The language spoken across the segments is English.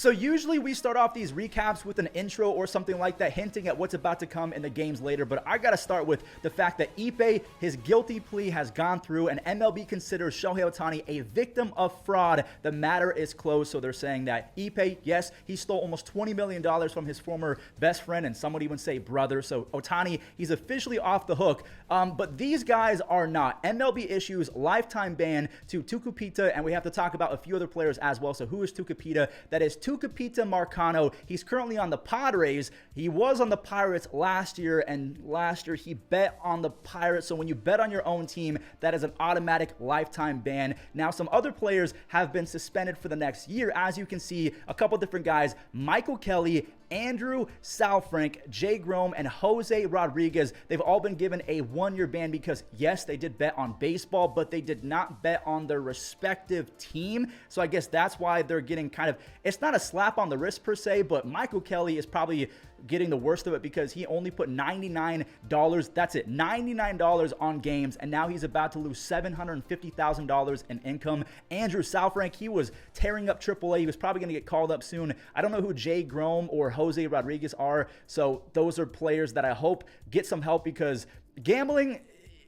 So usually we start off these recaps with an intro or something like that, hinting at what's about to come in the games later, but I gotta start with the fact that Ippei, his guilty plea has gone through, and MLB considers Shohei Ohtani a victim of fraud. The matter is closed, so they're saying that Ippei, yes, he stole almost $20 million from his former best friend, and some would even say brother, so Ohtani, he's officially off the hook, but these guys are not. MLB issues lifetime ban to Tucupita, and we have to talk about a few other players as well. So who is Tucupita? That is Tucupita Marcano. He's currently on the Padres. He was on the Pirates last year, and last year he bet on the Pirates. So when you bet on your own team, that is an automatic lifetime ban. Now, some other players have been suspended for the next year. As you can see, a couple different guys, Michael Kelly, Andrew Saalfrank, Jay Groome, and Jose Rodriguez. They've all been given a one-year ban because, yes, they did bet on baseball, but they did not bet on their respective team. So I guess that's why they're getting kind of, it's not a slap on the wrist per se, but Michael Kelly is probably getting the worst of it because he only put $99, that's it, $99 on games, and now he's about to lose $750,000 in income. Andrew Saalfrank, he was tearing up AAA. He was probably going to get called up soon. I don't know who Jay Groome or Jose Rodriguez are, so those are players that I hope get some help because gambling,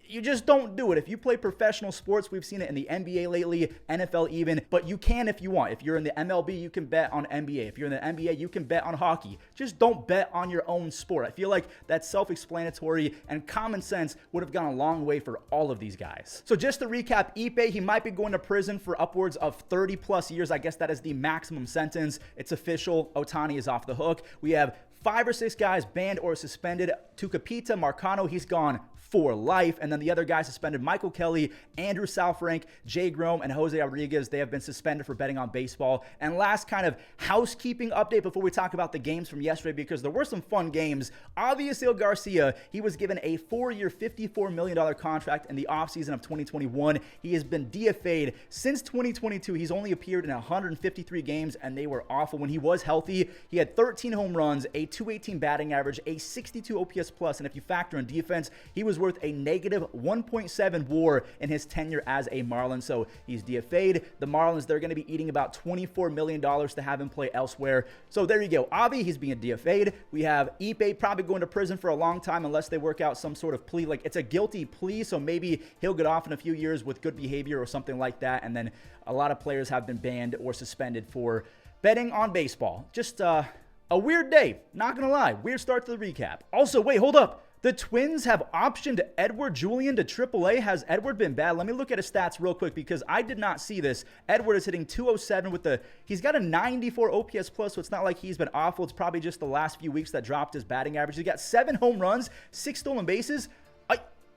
you just don't do it. If you play professional sports, we've seen it in the NBA lately, NFL even, but you can if you want. If you're in the MLB, you can bet on NBA. If you're in the NBA, you can bet on hockey. Just don't bet on your own sport. I feel like that's self-explanatory, and common sense would have gone a long way for all of these guys. So just to recap, Ippei, he might be going to prison for upwards of 30 plus years. I guess that is the maximum sentence. It's official. Ohtani is off the hook. We have 5 or 6 guys banned or suspended. Tucupita Marcano, he's gone for life. And then the other guys suspended, Michael Kelly, Andrew Saalfrank, Jay Groome, and Jose Rodriguez. They have been suspended for betting on baseball. And last kind of housekeeping update before we talk about the games from yesterday, because there were some fun games. Avisail Garcia, he was given a 4-year, $54 million contract in the offseason of 2021. He has been DFA'd since 2022. He's only appeared in 153 games, and they were awful. When he was healthy, he had 13 home runs, a .218 batting average, a 62 OPS plus, and if you factor in defense, he was worth a negative 1.7 WAR in his tenure as a Marlin. So he's DFA'd. The Marlins, they're going to be eating about $24 million to have him play elsewhere. So there you go. Avi, he's being DFA'd. We have Ippei probably going to prison for a long time unless they work out some sort of plea. Like, it's a guilty plea, so maybe he'll get off in a few years with good behavior or something like that. And then a lot of players have been banned or suspended for betting on baseball. Just a weird day, not gonna lie. Weird start to the recap. Also, wait, hold up. The Twins have optioned Edward Julian to AAA. Has Edward been bad? Let me look at his stats real quick because I did not see this. Edward is hitting 207 with he's got a 94 OPS plus, so it's not like he's been awful. It's probably just the last few weeks that dropped his batting average. He got 7 home runs, 6 stolen bases.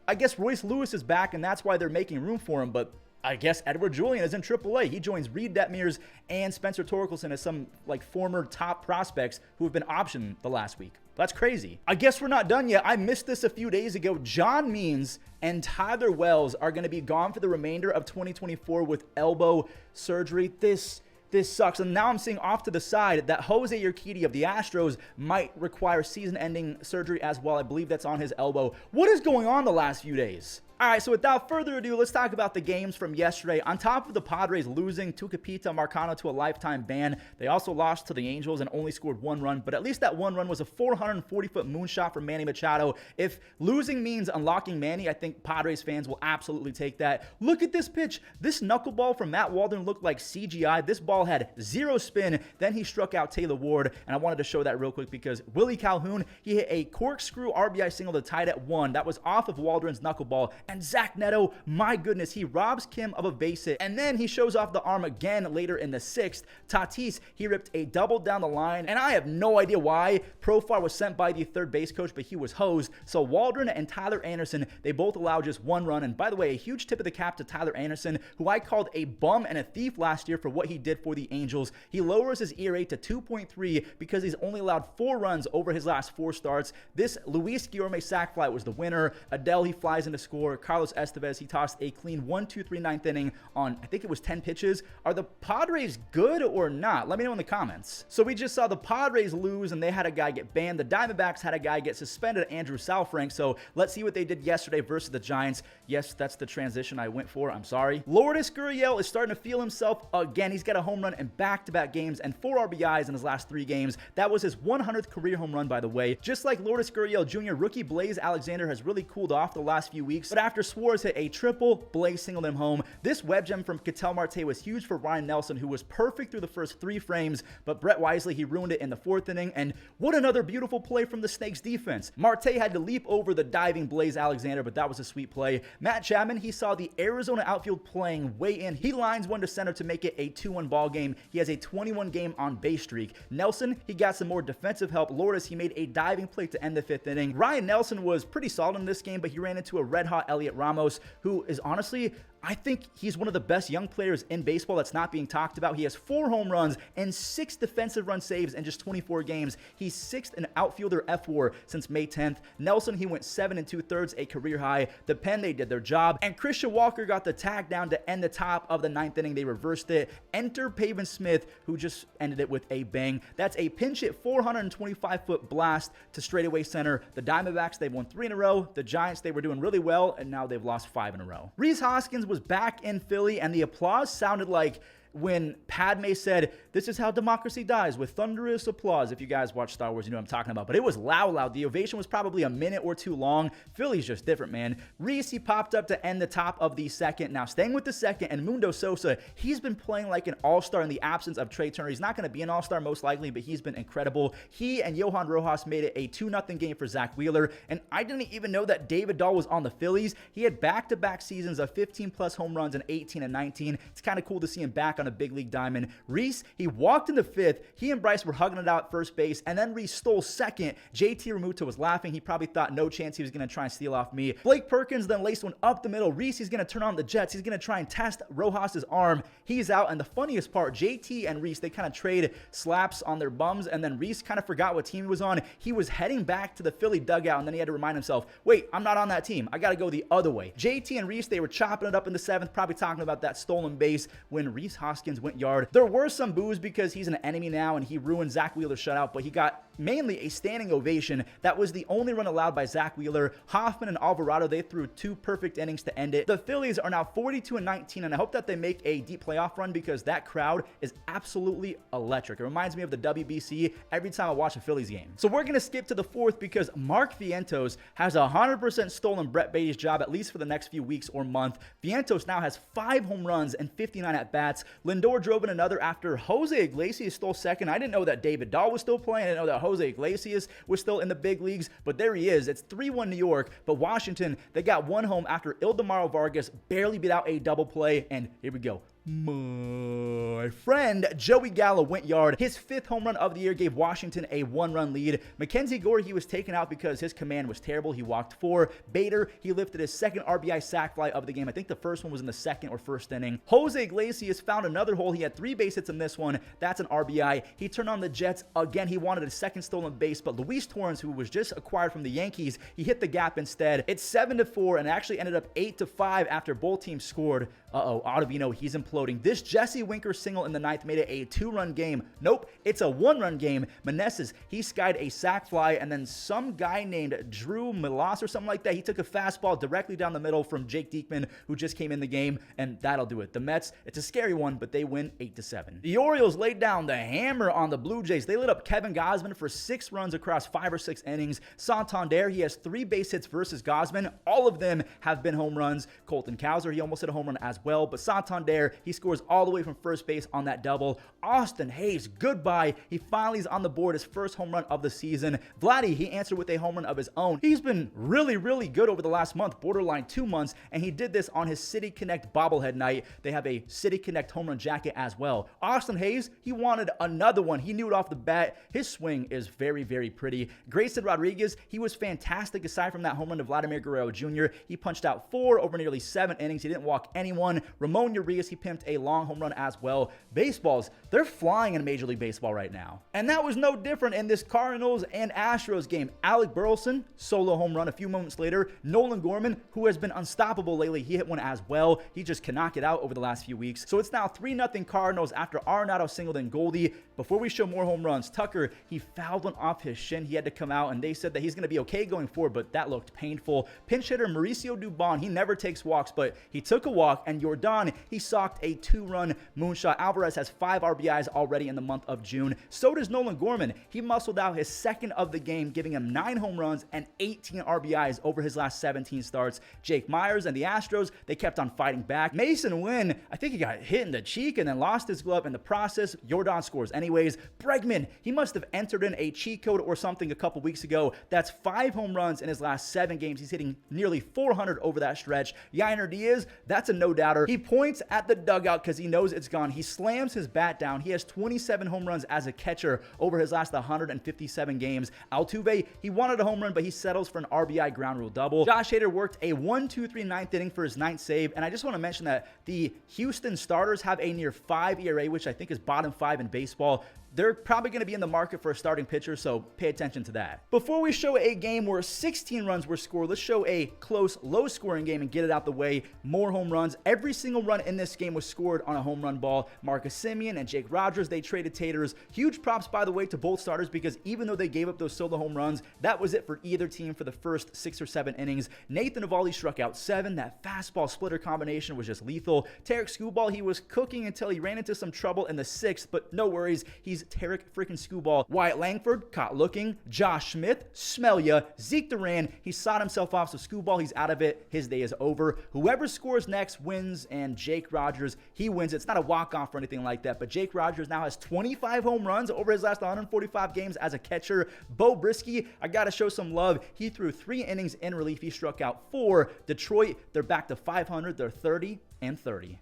I guess Royce Lewis is back, and that's why they're making room for him, but I guess Edward Julian is in AAA. He joins Reed Detmers and Spencer Torkelson as some former top prospects who have been optioned the last week. That's crazy. I guess we're not done yet. I missed this a few days ago. John Means and Tyler Wells are going to be gone for the remainder of 2024 with elbow surgery. This sucks. And now I'm seeing off to the side that Jose Urquidy of the Astros might require season-ending surgery as well. I believe that's on his elbow. What is going on the last few days? All right, so without further ado, let's talk about the games from yesterday. On top of the Padres losing Tucupita Marcano to a lifetime ban, they also lost to the Angels and only scored 1 run, but at least that 1 run was a 440-foot moonshot from Manny Machado. If losing means unlocking Manny, I think Padres fans will absolutely take that. Look at this pitch. This knuckleball from Matt Waldron looked like CGI. This ball had 0 spin. Then he struck out Taylor Ward, and I wanted to show that real quick because Willie Calhoun, he hit a corkscrew RBI single to tie it at 1. That was off of Waldron's knuckleball. And Zach Neto, my goodness, he robs Kim of a base hit, and then he shows off the arm again later in the 6th. Tatis, he ripped a double down the line, and I have no idea why. Profar was sent by the third base coach, but he was hosed. So Waldron and Tyler Anderson, they both allowed just 1 run, and by the way, a huge tip of the cap to Tyler Anderson, who I called a bum and a thief last year for what he did for the Angels. He lowers his ERA to 2.3 because he's only allowed 4 runs over his last 4 starts. This Luis Guillorme sac fly was the winner. Adele, he flies in to score. for Carlos Estevez. He tossed a clean 1-2-3 ninth inning on, I think it was 10 pitches. Are the Padres good or not? Let me know in the comments. So we just saw the Padres lose, and they had a guy get banned. The Diamondbacks had a guy get suspended, Andrew Saalfrank. So let's see what they did yesterday versus the Giants. Yes, that's the transition I went for. I'm sorry. Lourdes Gurriel is starting to feel himself again. He's got a home run in back-to-back games and 4 RBIs in his last 3 games. That was his 100th career home run, by the way. Just like Lourdes Gurriel Jr., rookie Blaze Alexander has really cooled off the last few weeks, but after Suarez hit a triple, Blaze singled him home. This web gem from Ketel Marte was huge for Ryan Nelson, who was perfect through the first 3 frames, but Brett Wisely, he ruined it in the 4th inning, and what another beautiful play from the Snakes defense. Marte had to leap over the diving Blaze Alexander, but that was a sweet play. Matt Chapman, he saw the Arizona outfield playing way in. He lines one to center to make it a 2-1 ball game. He has a 21-game on base streak. Nelson, he got some more defensive help. Lourdes, he made a diving play to end the 5th inning. Ryan Nelson was pretty solid in this game, but he ran into a red-hot Elliot Ramos, who is honestly, I think he's one of the best young players in baseball that's not being talked about. He has 4 home runs and 6 defensive run saves in just 24 games. He's 6th in outfielder FWAR since May 10th. Nelson, he went 7 2/3, a career high. The Pen, they did their job. And Christian Walker got the tag down to end the top of the 9th inning. They reversed it. Enter Pavin Smith, who just ended it with a bang. That's a pinch hit 425-foot blast to straightaway center. The Diamondbacks, they've won 3 in a row. The Giants, they were doing really well, and now they've lost 5 in a row. Rhys Hoskins was back in Philly, and the applause sounded like when Padme said, "This is how democracy dies, with thunderous applause." If you guys watch Star Wars, you know what I'm talking about. But it was loud. The ovation was probably a minute or 2 long. Philly's just different, man. Rhys, he popped up to end the top of the 2nd. Now, staying with the 2nd, and Mundo Sosa, he's been playing like an all-star in the absence of Trey Turner. He's not going to be an all-star most likely, but he's been incredible. He and Johan Rojas made it a 2-0 game for Zach Wheeler, and I didn't even know that David Dahl was on the Phillies. He had back-to-back seasons of 15-plus home runs in 18 and 19. It's kind of cool to see him back on a big league diamond. Rhys, he walked in the 5th. He and Bryce were hugging it out at first base, and then Rhys stole 2nd. JT Realmuto was laughing. He probably thought no chance he was going to try and steal off me. Blake Perkins then laced one up the middle. Rhys, he's going to turn on the Jets. He's going to try and test Rojas' arm. He's out, and the funniest part, JT and Rhys, they kind of trade slaps on their bums, and then Rhys kind of forgot what team he was on. He was heading back to the Philly dugout, and then he had to remind himself, wait, I'm not on that team. I got to go the other way. JT and Rhys, they were chopping it up in the 7th, probably talking about that stolen base when Rhys Hoskins went yard. There were some boos because he's an enemy now, and he ruined Zach Wheeler's shutout, but he got mainly a standing ovation. That was the only run allowed by Zach Wheeler. Hoffman and Alvarado, they threw 2 perfect innings to end it. The Phillies are now 42-19, and I hope that they make a deep playoff run because that crowd is absolutely electric. It reminds me of the WBC every time I watch a Phillies game. So we're going to skip to the 4th because Mark Vientos has 100% stolen Brett Beatty's job, at least for the next few weeks or month. Vientos now has 5 home runs and 59 at-bats. Lindor drove in another after Jose Iglesias stole 2nd. I didn't know that David Dahl was still playing. I didn't know that Jose Iglesias was still in the big leagues, but there he is. It's 3-1 New York, but Washington, they got 1 home after Ildemaro Vargas barely beat out a double play, and here we go. My friend Joey Gallo went yard. His 5th home run of the year gave Washington a 1-run lead. Mackenzie Gore, he was taken out because his command was terrible. He walked 4. Bader, he lifted his 2nd RBI sac fly of the game. I think the first one was in the 2nd or 1st inning. Jose Iglesias found another hole. He had 3 base hits in this one. That's an RBI. He turned on the Jets again. He wanted a 2nd stolen base, but Luis Torrens, who was just acquired from the Yankees, he hit the gap instead. It's 7-4, and it actually ended up 8-5 after both teams scored. Ottavino, he's imploding. This Jesse Winker single in the 9th made it a 2-run game. Nope, it's a 1-run game. Meneses, he skied a sac fly, and then some guy named Drew Milas or something like that, he took a fastball directly down the middle from Jake Diekman, who just came in the game, and that'll do it. The Mets, it's a scary one, but they win 8-7. The Orioles laid down the hammer on the Blue Jays. They lit up Kevin Gausman for 6 runs across 5 or 6 innings. Santander, he has 3 base hits versus Gausman. All of them have been home runs. Colton Cowser, he almost hit a home run as well, but Santander, he scores all the way from first base on that double. Austin Hayes, goodbye. He finally is on the board, his 1st home run of the season. Vladdy, he answered with a home run of his own. He's been really good over the last month, borderline 2 months, and he did this on his City Connect bobblehead night. They have a City Connect home run jacket as well. Austin Hayes, he wanted another one. He knew it off the bat. His swing is very pretty. Grayson Rodriguez, he was fantastic aside from that home run to Vladimir Guerrero Jr. He punched out 4 over nearly 7 innings. He didn't walk anyone. Ramon Urias, he pimped a long home run as well. Baseballs, they're flying in Major League Baseball right now. And that was no different in this Cardinals and Astros game. Alec Burleson, solo home run a few moments later. Nolan Gorman, who has been unstoppable lately, he hit one as well. He just cannot get out over the last few weeks. So it's now 3-0 Cardinals after Arenado singled in Goldie. Before we show more home runs, Tucker, he fouled one off his shin. He had to come out, and they said that he's going to be okay going forward, but that looked painful. Pinch hitter Mauricio Dubon, he never takes walks, but he took a walk, and Yordan, he socked a 2-run moonshot. Alvarez has 5 RBIs already in the month of June. So does Nolan Gorman. He muscled out his second of the game, giving him 9 home runs and 18 RBIs over his last 17 starts. Jake Myers and the Astros, they kept on fighting back. Mason Wynn, I think he got hit in the cheek and then lost his glove in the process. Yordan scores anyways. Bregman, he must have entered in a cheat code or something a couple weeks ago. That's 5 home runs in his last 7 games. He's hitting nearly 400 over that stretch. Yainer Diaz, that's a no-doubter. He points at the dugout because he knows it's gone. He slams his bat down. He has 27 home runs as a catcher over his last 157 games. Altuve, he wanted a home run, but he settles for an RBI ground rule double. Josh Hader worked a 1-2-3 9th inning for his 9th save, and I just want to mention that the Houston starters have a near 5 ERA, which I think is bottom 5 in baseball. They're probably going to be in the market for a starting pitcher, so pay attention to that. Before we show a game where 16 runs were scored, let's show a close, low-scoring game and get it out the way. More home runs. Every single run in this game was scored on a home run ball. Marcus Semien and Jake Rogers, they traded taters. Huge props, by the way, to both starters because even though they gave up those solo home runs, that was it for either team for the first 6 or 7 innings. Nathan Eovaldi struck out 7. That fastball splitter combination was just lethal. Tarek Skubal, he was cooking until he ran into some trouble in the 6th, but no worries. He's Tarek freaking Skubal. Wyatt Langford, caught looking. Josh Smith, smell ya. Zeke Duran, he sawed himself off, so Skubal, he's out of it. His day is over. Whoever scores next wins, and Jake Rogers, he wins. It's not a walk-off or anything like that, but Jake Rogers now has 25 home runs over his last 145 games as a catcher. Bo Brisky, I gotta show some love. He threw 3 innings in relief. He struck out 4. Detroit, they're back to 500. They're 30-30.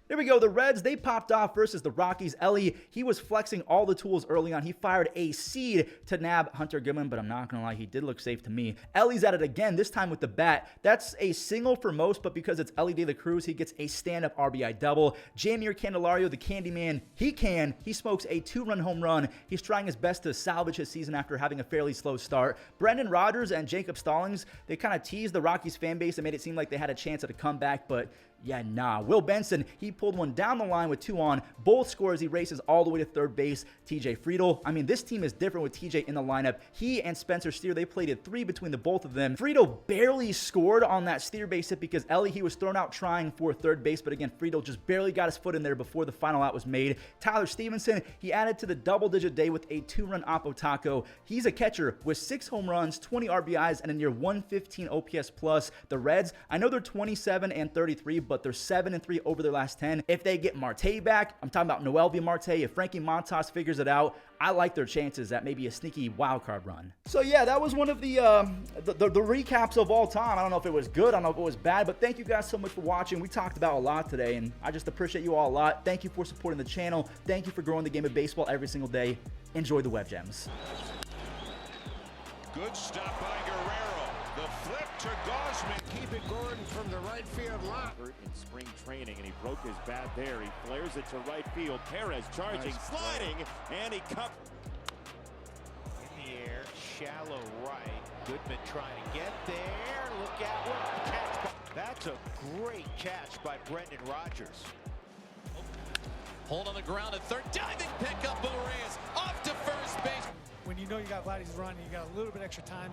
There we go. The Reds, they popped off versus the Rockies. Ellie, he was flexing all the tools early on. He fired a seed to nab Hunter Goodman, but I'm not going to lie, he did look safe to me. Ellie's at it again, this time with the bat. That's a single for most, but because it's Ellie De La Cruz, he gets a stand-up RBI double. Jamier Candelario, the Candyman, he smokes a 2-run home run. He's trying his best to salvage his season after having a fairly slow start. Brendan Rodgers and Jacob Stallings, they kind of teased the Rockies fan base and made it seem like they had a chance at a comeback, but yeah, nah. Will Benson, he pulled one down the line with 2 on. Both scores, he races all the way to third base. TJ Friedel, I mean, this team is different with TJ in the lineup. He and Spencer Steer, they played at 3 between the both of them. Friedel barely scored on that Steer base hit because Ellie, he was thrown out trying for third base, but again, Friedel just barely got his foot in there before the final out was made. Tyler Stevenson, he added to the double-digit day with a 2-run Oppo Taco. He's a catcher with 6 home runs, 20 RBIs, and a near 115 OPS plus. The Reds, I know they're 27-33, but they're 7-3 over their last 10. If they get Marte back, I'm talking about Noelvi Marte, if Frankie Montas figures it out, I like their chances at maybe a sneaky wild card run. So yeah, that was one of the recaps of all time. I don't know if it was good, I don't know if it was bad, but thank you guys so much for watching. We talked about a lot today, and I just appreciate you all a lot. Thank you for supporting the channel. Thank you for growing the game of baseball every single day. Enjoy the web gems. Good stop by Guerrero. The flip to Gosman, keeping Gordon from the right field line. In spring training, and he broke his bat there. He flares it to right field. Perez charging, sliding, and he cut. In the air, shallow right. Goodman trying to get there. Look out, what a catch. That's a great catch by Brendan Rodgers. Hold on the ground at third, diving pickup. Bo Reyes off to first base. When you know you got Vladdy's run, you got a little bit extra time.